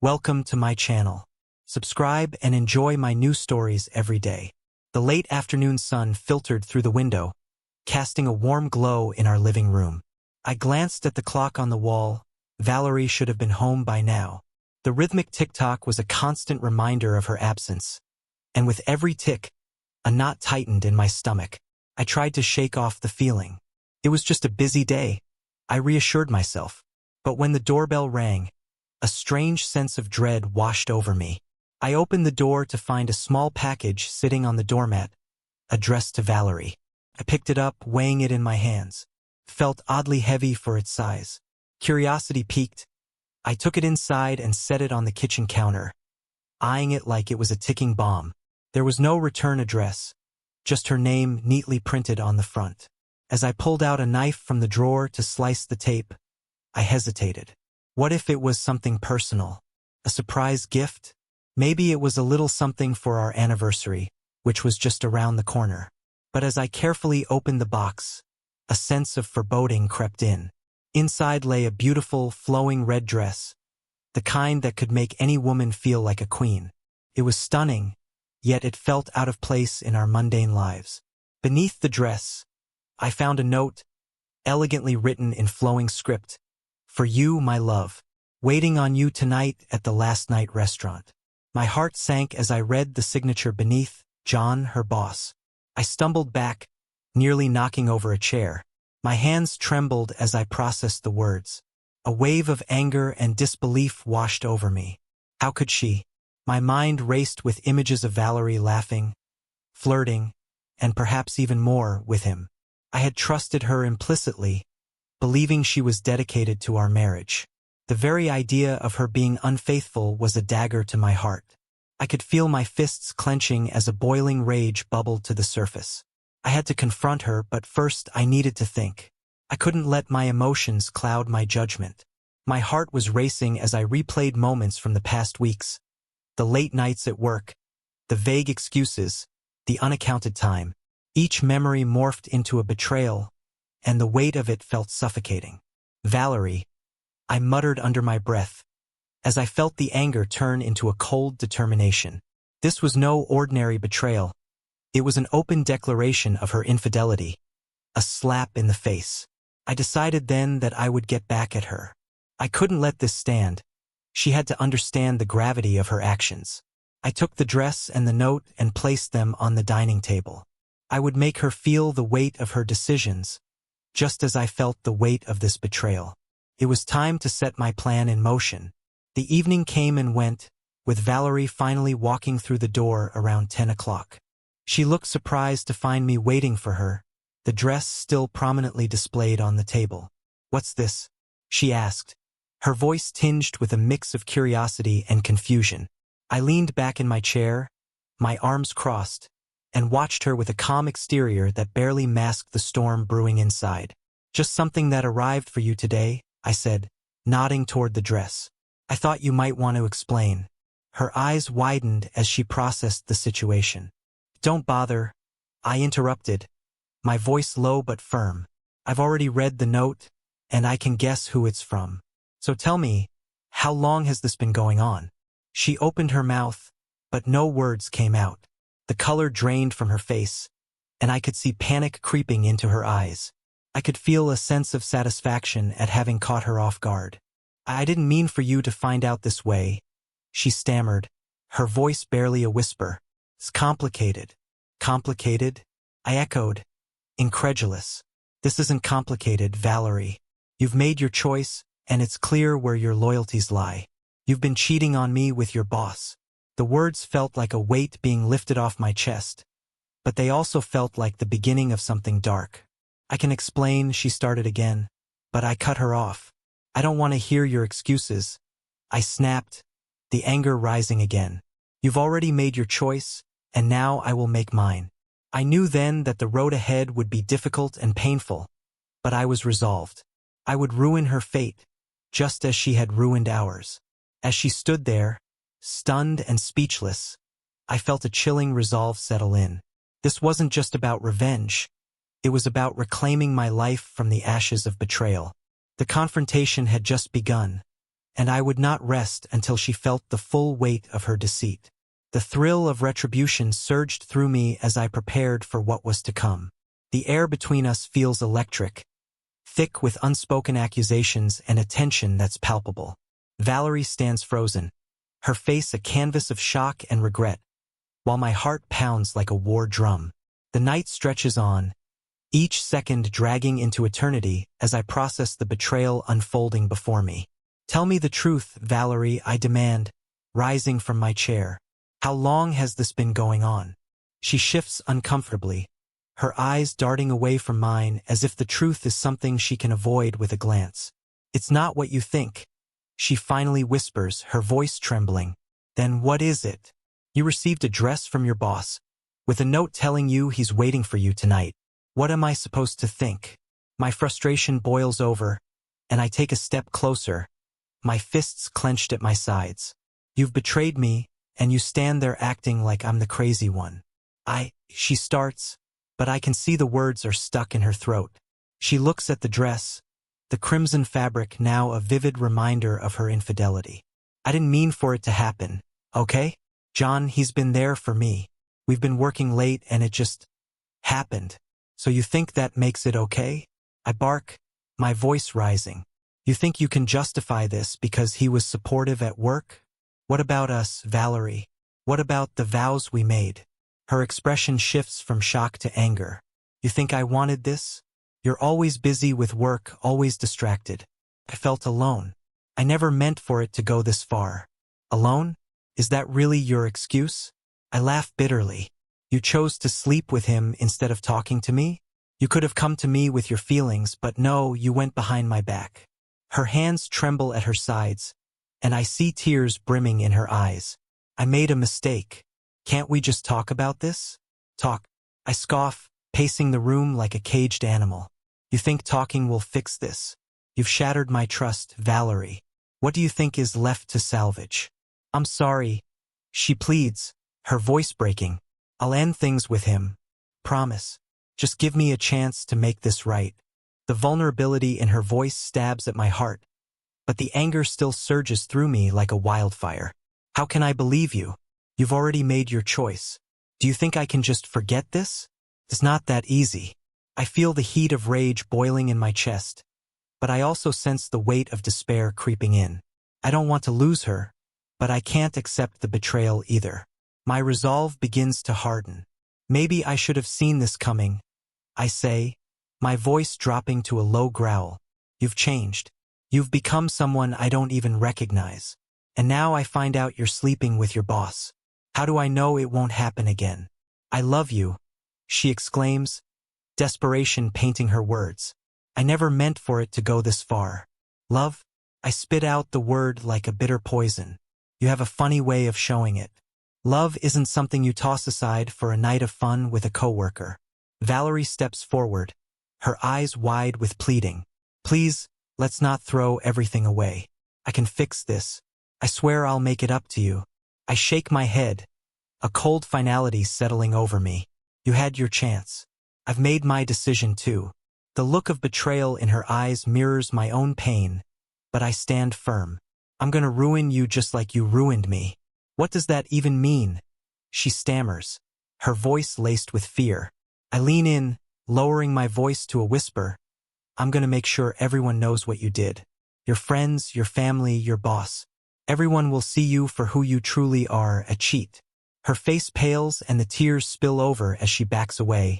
Welcome to my channel. Subscribe and enjoy my new stories every day. The late afternoon sun filtered through the window, casting a warm glow in our living room. I glanced at the clock on the wall. Valerie should have been home by now. The rhythmic tick-tock was a constant reminder of her absence, and with every tick, a knot tightened in my stomach. I tried to shake off the feeling. It was just a busy day, I reassured myself. But when the doorbell rang, a strange sense of dread washed over me. I opened the door to find a small package sitting on the doormat, addressed to Valerie. I picked it up, weighing it in my hands. It felt oddly heavy for its size. Curiosity piqued. I took it inside and set it on the kitchen counter, eyeing it like it was a ticking bomb. There was no return address, just her name neatly printed on the front. As I pulled out a knife from the drawer to slice the tape, I hesitated. What if it was something personal? A surprise gift? Maybe it was a little something for our anniversary, which was just around the corner. But as I carefully opened the box, a sense of foreboding crept in. Inside lay a beautiful, flowing red dress, the kind that could make any woman feel like a queen. It was stunning, yet it felt out of place in our mundane lives. Beneath the dress, I found a note, elegantly written in flowing script. For you, my love, waiting on you tonight at the last night restaurant. My heart sank as I read the signature beneath, John, her boss. I stumbled back, nearly knocking over a chair. My hands trembled as I processed the words. A wave of anger and disbelief washed over me. How could she? My mind raced with images of Valerie laughing, flirting, and perhaps even more with him. I had trusted her implicitly, believing she was dedicated to our marriage. The very idea of her being unfaithful was a dagger to my heart. I could feel my fists clenching as a boiling rage bubbled to the surface. I had to confront her, but first I needed to think. I couldn't let my emotions cloud my judgment. My heart was racing as I replayed moments from the past weeks. The late nights at work, the vague excuses, the unaccounted time. Each memory morphed into a betrayal, and the weight of it felt suffocating. Valerie, I muttered under my breath, as I felt the anger turn into a cold determination. This was no ordinary betrayal. It was an open declaration of her infidelity, a slap in the face. I decided then that I would get back at her. I couldn't let this stand. She had to understand the gravity of her actions. I took the dress and the note and placed them on the dining table. I would make her feel the weight of her decisions, just as I felt the weight of this betrayal. It was time to set my plan in motion. The evening came and went, with Valerie finally walking through the door around 10 o'clock. She looked surprised to find me waiting for her, the dress still prominently displayed on the table. "What's this?" she asked, her voice tinged with a mix of curiosity and confusion. I leaned back in my chair, my arms crossed, and watched her with a calm exterior that barely masked the storm brewing inside. "Just something that arrived for you today," I said, nodding toward the dress. "I thought you might want to explain." Her eyes widened as she processed the situation. "Don't bother," I interrupted, my voice low but firm. "I've already read the note, and I can guess who it's from. So tell me, how long has this been going on?" She opened her mouth, but no words came out. The color drained from her face, and I could see panic creeping into her eyes. I could feel a sense of satisfaction at having caught her off guard. "I didn't mean for you to find out this way," she stammered, her voice barely a whisper. "It's complicated." "Complicated?" I echoed, incredulous. "This isn't complicated, Valerie. You've made your choice, and it's clear where your loyalties lie. You've been cheating on me with your boss." The words felt like a weight being lifted off my chest, but they also felt like the beginning of something dark. "I can explain," she started again, but I cut her off. "I don't want to hear your excuses," I snapped, the anger rising again. "You've already made your choice, and now I will make mine." I knew then that the road ahead would be difficult and painful, but I was resolved. I would ruin her fate, just as she had ruined ours. As she stood there, stunned and speechless, I felt a chilling resolve settle in. This wasn't just about revenge. It was about reclaiming my life from the ashes of betrayal. The confrontation had just begun, and I would not rest until she felt the full weight of her deceit. The thrill of retribution surged through me as I prepared for what was to come. The air between us feels electric, thick with unspoken accusations and a tension that's palpable. Valerie stands frozen, her face a canvas of shock and regret, while my heart pounds like a war drum. The night stretches on, each second dragging into eternity as I process the betrayal unfolding before me. Tell me the truth, Valerie, I demand, rising from my chair. How long has this been going on? She shifts uncomfortably, her eyes darting away from mine as if the truth is something she can avoid with a glance. It's not what you think, she finally whispers, her voice trembling. Then what is it? You received a dress from your boss, with a note telling you he's waiting for you tonight. What am I supposed to think? My frustration boils over, and I take a step closer, my fists clenched at my sides. You've betrayed me, and you stand there acting like I'm the crazy one. She starts, but I can see the words are stuck in her throat. She looks at the dress, the crimson fabric now a vivid reminder of her infidelity. I didn't mean for it to happen, okay? John, he's been there for me. We've been working late and it just happened. So you think that makes it okay? I bark, my voice rising. You think you can justify this because he was supportive at work? What about us, Valerie? What about the vows we made? Her expression shifts from shock to anger. You think I wanted this? You're always busy with work, always distracted. I felt alone. I never meant for it to go this far. Alone? Is that really your excuse? I laugh bitterly. You chose to sleep with him instead of talking to me? You could have come to me with your feelings, but no, you went behind my back. Her hands tremble at her sides, and I see tears brimming in her eyes. I made a mistake. Can't we just talk about this? Talk. I scoff, pacing the room like a caged animal. You think talking will fix this? You've shattered my trust, Valerie. What do you think is left to salvage? I'm sorry, she pleads, her voice breaking. I'll end things with him. Promise. Just give me a chance to make this right. The vulnerability in her voice stabs at my heart, but the anger still surges through me like a wildfire. How can I believe you? You've already made your choice. Do you think I can just forget this? It's not that easy. I feel the heat of rage boiling in my chest, but I also sense the weight of despair creeping in. I don't want to lose her, but I can't accept the betrayal either. My resolve begins to harden. Maybe I should have seen this coming, I say, my voice dropping to a low growl. You've changed. You've become someone I don't even recognize. And now I find out you're sleeping with your boss. How do I know it won't happen again? I love you, she exclaims, desperation painting her words. I never meant for it to go this far. Love? I spit out the word like a bitter poison. You have a funny way of showing it. Love isn't something you toss aside for a night of fun with a coworker. Valerie steps forward, her eyes wide with pleading. Please, let's not throw everything away. I can fix this. I swear I'll make it up to you. I shake my head, a cold finality settling over me. You had your chance. I've made my decision too. The look of betrayal in her eyes mirrors my own pain, but I stand firm. I'm gonna ruin you just like you ruined me. What does that even mean? She stammers, her voice laced with fear. I lean in, lowering my voice to a whisper. I'm gonna make sure everyone knows what you did. Your friends, your family, your boss. Everyone will see you for who you truly are, a cheat. Her face pales and the tears spill over as she backs away,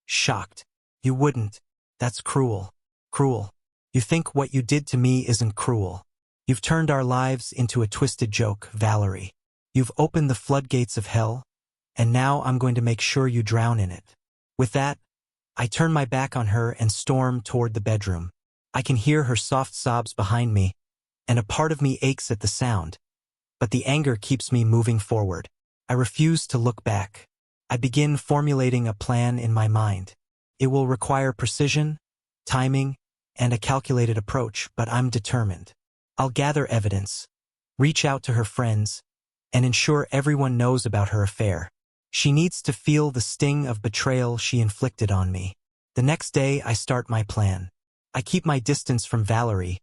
shocked. You wouldn't. That's cruel. Cruel. You think what you did to me isn't cruel. You've turned our lives into a twisted joke, Valerie. You've opened the floodgates of hell, and now I'm going to make sure you drown in it. With that, I turn my back on her and storm toward the bedroom. I can hear her soft sobs behind me, and a part of me aches at the sound. But the anger keeps me moving forward. I refuse to look back. I begin formulating a plan in my mind. It will require precision, timing, and a calculated approach, but I'm determined. I'll gather evidence, reach out to her friends, and ensure everyone knows about her affair. She needs to feel the sting of betrayal she inflicted on me. The next day, I start my plan. I keep my distance from Valerie,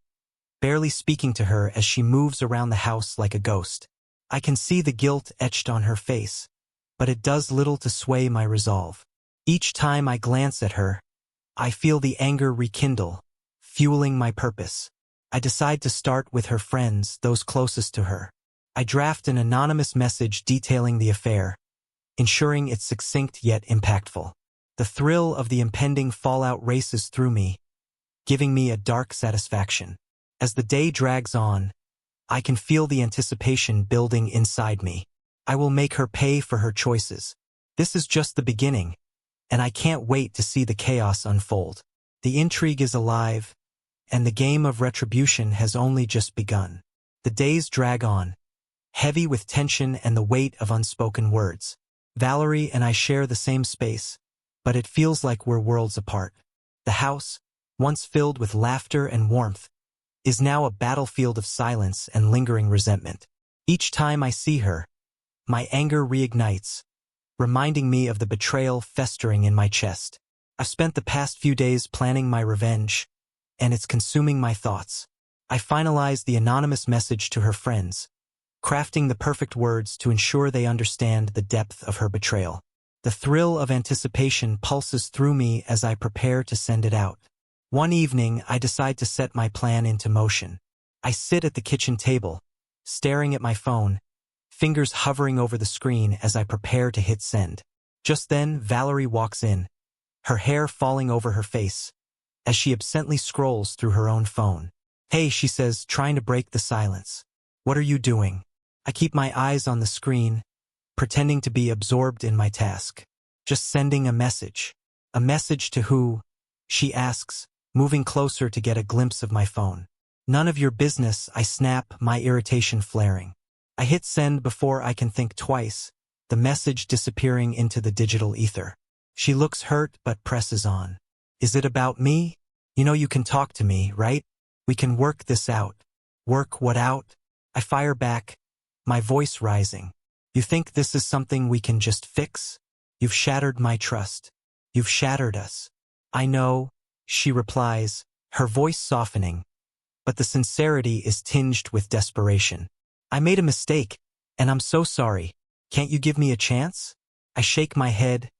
barely speaking to her as she moves around the house like a ghost. I can see the guilt etched on her face, but it does little to sway my resolve. Each time I glance at her, I feel the anger rekindle, fueling my purpose. I decide to start with her friends, those closest to her. I draft an anonymous message detailing the affair, ensuring it's succinct yet impactful. The thrill of the impending fallout races through me, giving me a dark satisfaction. As the day drags on, I can feel the anticipation building inside me. I will make her pay for her choices. This is just the beginning, and I can't wait to see the chaos unfold. The intrigue is alive, and the game of retribution has only just begun. The days drag on, heavy with tension and the weight of unspoken words. Valerie and I share the same space, but it feels like we're worlds apart. The house, once filled with laughter and warmth, is now a battlefield of silence and lingering resentment. Each time I see her, my anger reignites, reminding me of the betrayal festering in my chest. I've spent the past few days planning my revenge, and it's consuming my thoughts. I finalize the anonymous message to her friends, crafting the perfect words to ensure they understand the depth of her betrayal. The thrill of anticipation pulses through me as I prepare to send it out. One evening, I decide to set my plan into motion. I sit at the kitchen table, staring at my phone, fingers hovering over the screen as I prepare to hit send. Just then, Valerie walks in, her hair falling over her face, as she absently scrolls through her own phone. "Hey," she says, trying to break the silence. "What are you doing?" I keep my eyes on the screen, pretending to be absorbed in my task. "Just sending a message." "A message to who?" she asks, moving closer to get a glimpse of my phone. "None of your business," I snap, my irritation flaring. I hit send before I can think twice, the message disappearing into the digital ether. She looks hurt but presses on. "Is it about me? You know you can talk to me, right? We can work this out." "Work what out?" I fire back, my voice rising. "You think this is something we can just fix? You've shattered my trust. You've shattered us." "I know," she replies, her voice softening, but the sincerity is tinged with desperation. "I made a mistake, and I'm so sorry. Can't you give me a chance?" I shake my head,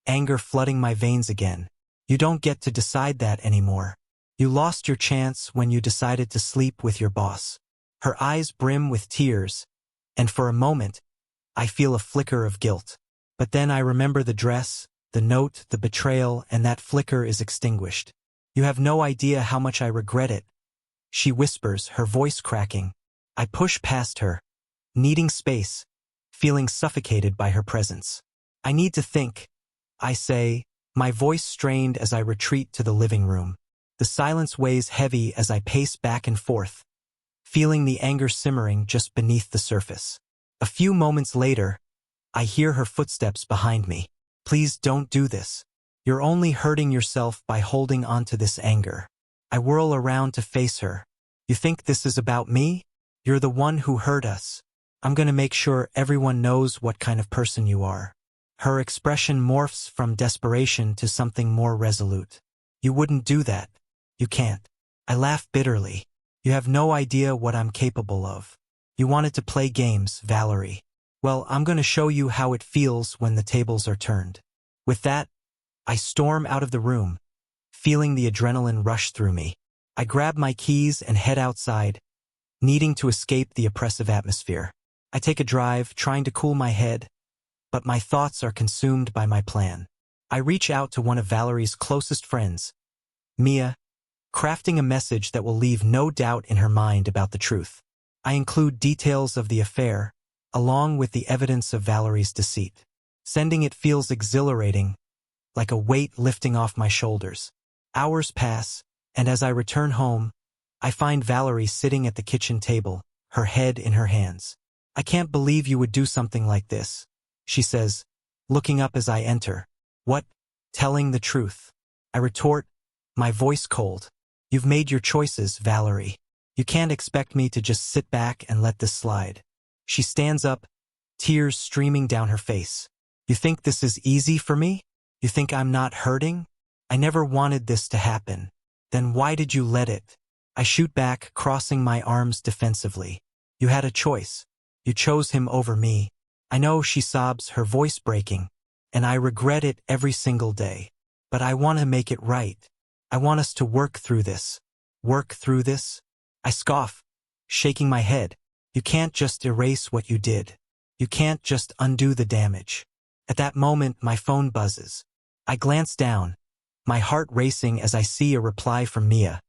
anger flooding my veins again. "You don't get to decide that anymore. You lost your chance when you decided to sleep with your boss." Her eyes brim with tears, and for a moment, I feel a flicker of guilt. But then I remember the dress, the note, the betrayal, and that flicker is extinguished. "You have no idea how much I regret it," she whispers, her voice cracking. I push past her, needing space, feeling suffocated by her presence. "I need to think," I say, my voice strained as I retreat to the living room. The silence weighs heavy as I pace back and forth, feeling the anger simmering just beneath the surface. A few moments later, I hear her footsteps behind me. "Please don't do this. You're only hurting yourself by holding on to this anger." I whirl around to face her. "You think this is about me? You're the one who hurt us. I'm gonna make sure everyone knows what kind of person you are." Her expression morphs from desperation to something more resolute. "You wouldn't do that. You can't." I laugh bitterly. "You have no idea what I'm capable of. You wanted to play games, Valerie. Well, I'm gonna show you how it feels when the tables are turned." With that, I storm out of the room, feeling the adrenaline rush through me. I grab my keys and head outside, needing to escape the oppressive atmosphere. I take a drive, trying to cool my head, but my thoughts are consumed by my plan. I reach out to one of Valerie's closest friends, Mia, crafting a message that will leave no doubt in her mind about the truth. I include details of the affair, along with the evidence of Valerie's deceit. Sending it feels exhilarating, like a weight lifting off my shoulders. Hours pass, and as I return home, I find Valerie sitting at the kitchen table, her head in her hands. "I can't believe you would do something like this," she says, looking up as I enter. "What? Telling the truth?" I retort, my voice cold. "You've made your choices, Valerie. You can't expect me to just sit back and let this slide." She stands up, tears streaming down her face. "You think this is easy for me? You think I'm not hurting? I never wanted this to happen. Then why did you let it?" I shoot back, crossing my arms defensively. You had a choice. You chose him over me. I know, she sobs, her voice breaking, and I regret it every single day. But I want to make it right. I want us to work through this. Work through this? I scoff, shaking my head. You can't just erase what you did. You can't just undo the damage. At that moment, my phone buzzes. I glance down, my heart racing as I see a reply from Mia.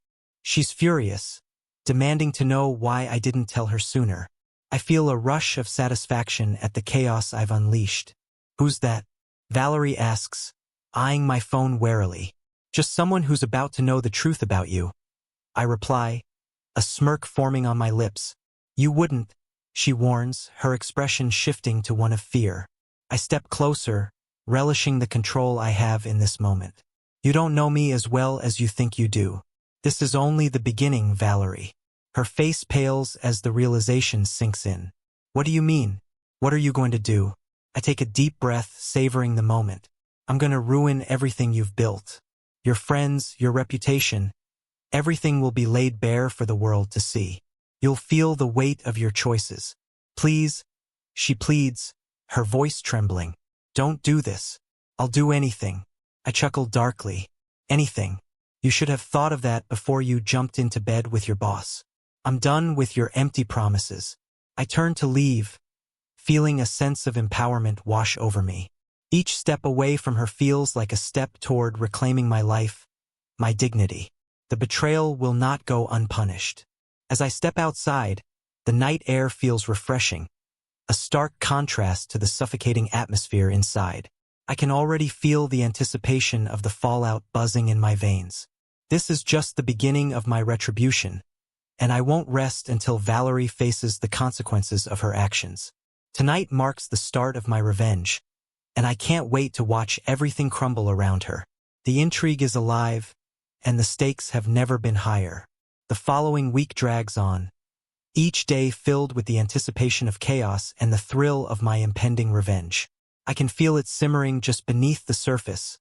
She's furious, demanding to know why I didn't tell her sooner. I feel a rush of satisfaction at the chaos I've unleashed. Who's that? Valerie asks, eyeing my phone warily. Just someone who's about to know the truth about you. I reply, a smirk forming on my lips. You wouldn't, she warns, her expression shifting to one of fear. I step closer, relishing the control I have in this moment. You don't know me as well as you think you do. This is only the beginning, Valerie. Her face pales as the realization sinks in. What do you mean? What are you going to do? I take a deep breath, savoring the moment. I'm going to ruin everything you've built. Your friends, your reputation. Everything will be laid bare for the world to see. You'll feel the weight of your choices. Please, she pleads, her voice trembling. Don't do this. I'll do anything. I chuckle darkly. Anything. You should have thought of that before you jumped into bed with your boss. I'm done with your empty promises. I turn to leave, feeling a sense of empowerment wash over me. Each step away from her feels like a step toward reclaiming my life, my dignity. The betrayal will not go unpunished. As I step outside, the night air feels refreshing, a stark contrast to the suffocating atmosphere inside. I can already feel the anticipation of the fallout buzzing in my veins. This is just the beginning of my retribution, and I won't rest until Valerie faces the consequences of her actions. Tonight marks the start of my revenge, and I can't wait to watch everything crumble around her. The intrigue is alive, and the stakes have never been higher. The following week drags on, each day filled with the anticipation of chaos and the thrill of my impending revenge. I can feel it simmering just beneath the surface,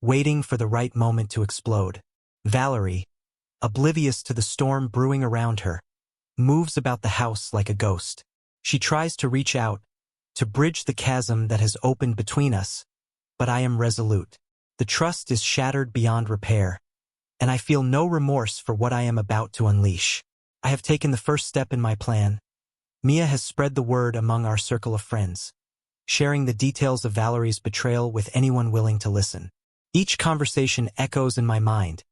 waiting for the right moment to explode. Valerie, oblivious to the storm brewing around her, moves about the house like a ghost. She tries to reach out, to bridge the chasm that has opened between us, but I am resolute. The trust is shattered beyond repair, and I feel no remorse for what I am about to unleash. I have taken the first step in my plan. Mia has spread the word among our circle of friends, sharing the details of Valerie's betrayal with anyone willing to listen. Each conversation echoes in my mind,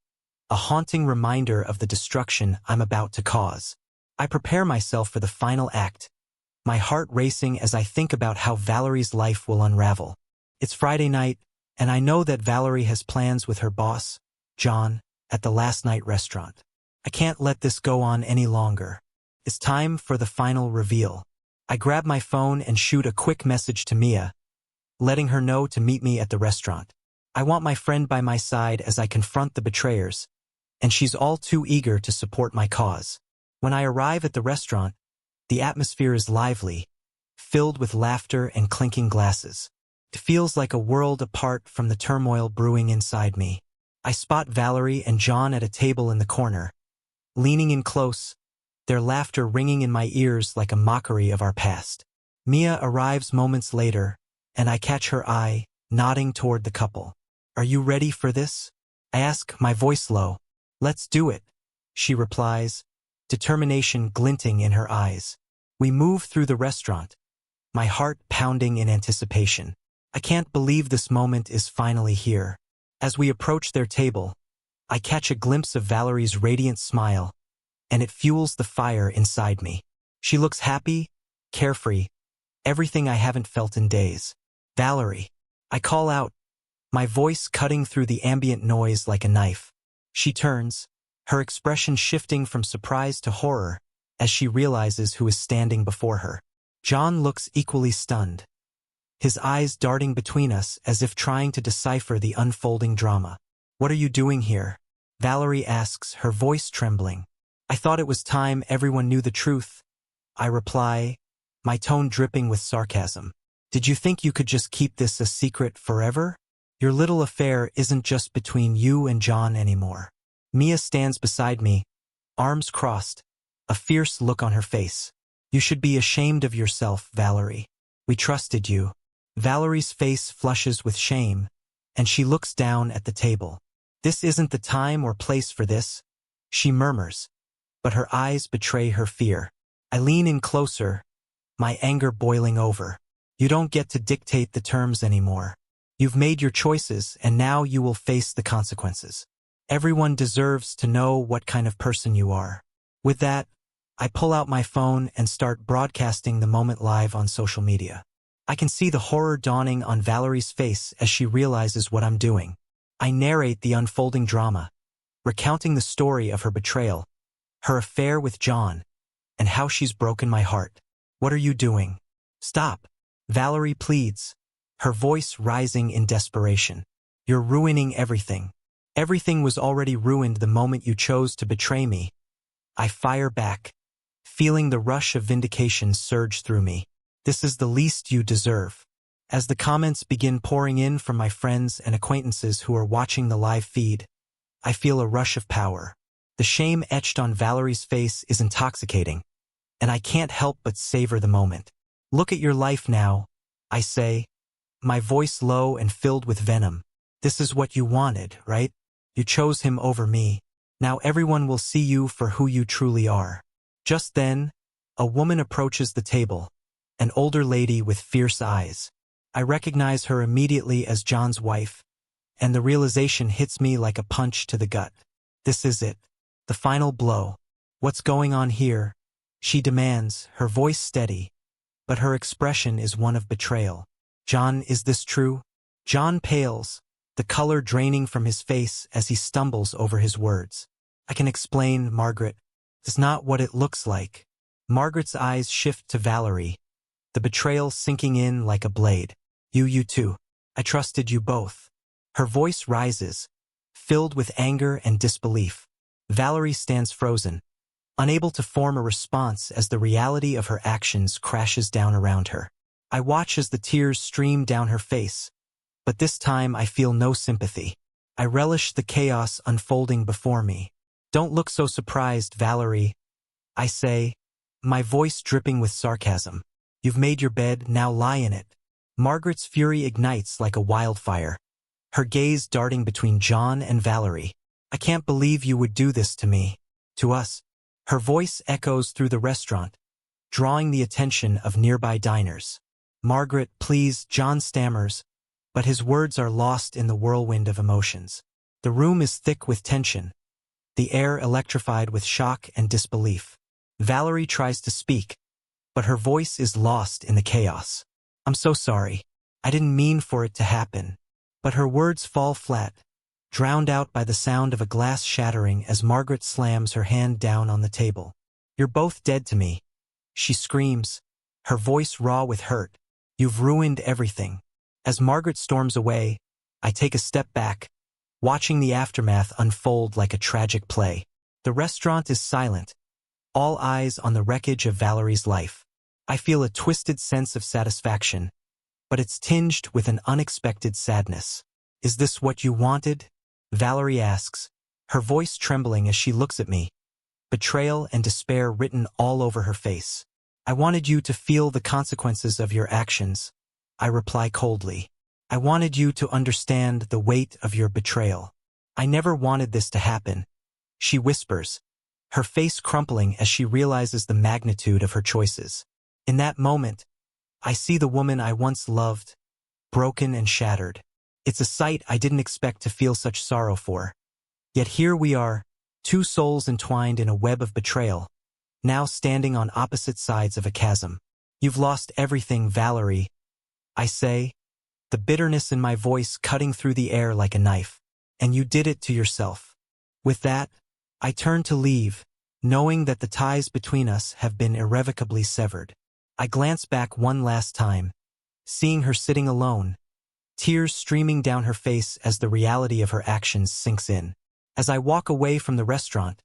a haunting reminder of the destruction I'm about to cause. I prepare myself for the final act, my heart racing as I think about how Valerie's life will unravel. It's Friday night, and I know that Valerie has plans with her boss, John, at the last night restaurant. I can't let this go on any longer. It's time for the final reveal. I grab my phone and shoot a quick message to Mia, letting her know to meet me at the restaurant. I want my friend by my side as I confront the betrayers, and she's all too eager to support my cause. When I arrive at the restaurant, the atmosphere is lively, filled with laughter and clinking glasses. It feels like a world apart from the turmoil brewing inside me. I spot Valerie and John at a table in the corner, leaning in close, their laughter ringing in my ears like a mockery of our past. Mia arrives moments later, and I catch her eye, nodding toward the couple. Are you ready for this? I ask, my voice low. Let's do it, she replies, determination glinting in her eyes. We move through the restaurant, my heart pounding in anticipation. I can't believe this moment is finally here. As we approach their table, I catch a glimpse of Valerie's radiant smile, and it fuels the fire inside me. She looks happy, carefree, everything I haven't felt in days. Valerie, I call out, my voice cutting through the ambient noise like a knife. She turns, her expression shifting from surprise to horror as she realizes who is standing before her. John looks equally stunned, his eyes darting between us as if trying to decipher the unfolding drama. What are you doing here? Valerie asks, her voice trembling. I thought it was time everyone knew the truth, I reply, my tone dripping with sarcasm. Did you think you could just keep this a secret forever? Your little affair isn't just between you and John anymore. Mia stands beside me, arms crossed, a fierce look on her face. You should be ashamed of yourself, Valerie. We trusted you. Valerie's face flushes with shame, and she looks down at the table. This isn't the time or place for this, she murmurs, but her eyes betray her fear. I lean in closer, my anger boiling over. You don't get to dictate the terms anymore. You've made your choices, and now you will face the consequences. Everyone deserves to know what kind of person you are. With that, I pull out my phone and start broadcasting the moment live on social media. I can see the horror dawning on Valerie's face as she realizes what I'm doing. I narrate the unfolding drama, recounting the story of her betrayal, her affair with John, and how she's broken my heart. What are you doing? Stop, Valerie pleads, her voice rising in desperation. You're ruining everything. Everything was already ruined the moment you chose to betray me. I fire back, feeling the rush of vindication surge through me. This is the least you deserve. As the comments begin pouring in from my friends and acquaintances who are watching the live feed, I feel a rush of power. The shame etched on Valerie's face is intoxicating, and I can't help but savor the moment. Look at your life now, I say, my voice low and filled with venom. This is what you wanted, right? You chose him over me. Now everyone will see you for who you truly are. Just then, a woman approaches the table, an older lady with fierce eyes. I recognize her immediately as John's wife, and the realization hits me like a punch to the gut. This is it. The final blow. What's going on here? She demands, her voice steady, but her expression is one of betrayal. John, is this true? John pales, the color draining from his face as he stumbles over his words. I can explain, Margaret. It's not what it looks like. Margaret's eyes shift to Valerie, the betrayal sinking in like a blade. You too. I trusted you both. Her voice rises, filled with anger and disbelief. Valerie stands frozen, unable to form a response as the reality of her actions crashes down around her. I watch as the tears stream down her face, but this time I feel no sympathy. I relish the chaos unfolding before me. Don't look so surprised, Valerie, I say, my voice dripping with sarcasm. You've made your bed, now lie in it. Margaret's fury ignites like a wildfire, her gaze darting between John and Valerie. I can't believe you would do this to me. To us. Her voice echoes through the restaurant, drawing the attention of nearby diners. Margaret, please, John stammers, but his words are lost in the whirlwind of emotions. The room is thick with tension, the air electrified with shock and disbelief. Valerie tries to speak, but her voice is lost in the chaos. I'm so sorry. I didn't mean for it to happen. But her words fall flat, drowned out by the sound of a glass shattering as Margaret slams her hand down on the table. You're both dead to me, she screams, her voice raw with hurt. You've ruined everything. As Margaret storms away, I take a step back, watching the aftermath unfold like a tragic play. The restaurant is silent, all eyes on the wreckage of Valerie's life. I feel a twisted sense of satisfaction, but it's tinged with an unexpected sadness. Is this what you wanted? Valerie asks, her voice trembling as she looks at me, betrayal and despair written all over her face. I wanted you to feel the consequences of your actions, I reply coldly. I wanted you to understand the weight of your betrayal. I never wanted this to happen, she whispers, her face crumpling as she realizes the magnitude of her choices. In that moment, I see the woman I once loved, broken and shattered. It's a sight I didn't expect to feel such sorrow for. Yet here we are, two souls entwined in a web of betrayal, now standing on opposite sides of a chasm. You've lost everything, Valerie, I say, the bitterness in my voice cutting through the air like a knife. And you did it to yourself. With that, I turn to leave, knowing that the ties between us have been irrevocably severed. I glance back one last time, seeing her sitting alone, tears streaming down her face as the reality of her actions sinks in. As I walk away from the restaurant,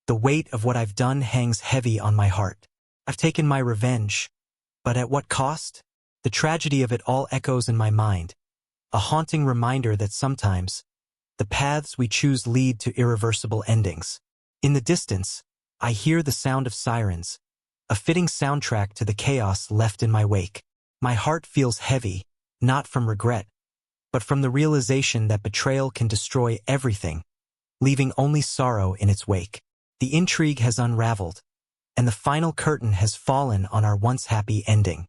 the weight of what I've done hangs heavy on my heart. I've taken my revenge, but at what cost? The tragedy of it all echoes in my mind, a haunting reminder that sometimes, the paths we choose lead to irreversible endings. In the distance, I hear the sound of sirens, a fitting soundtrack to the chaos left in my wake. My heart feels heavy, not from regret, but from the realization that betrayal can destroy everything, leaving only sorrow in its wake. The intrigue has unraveled, and the final curtain has fallen on our once happy ending.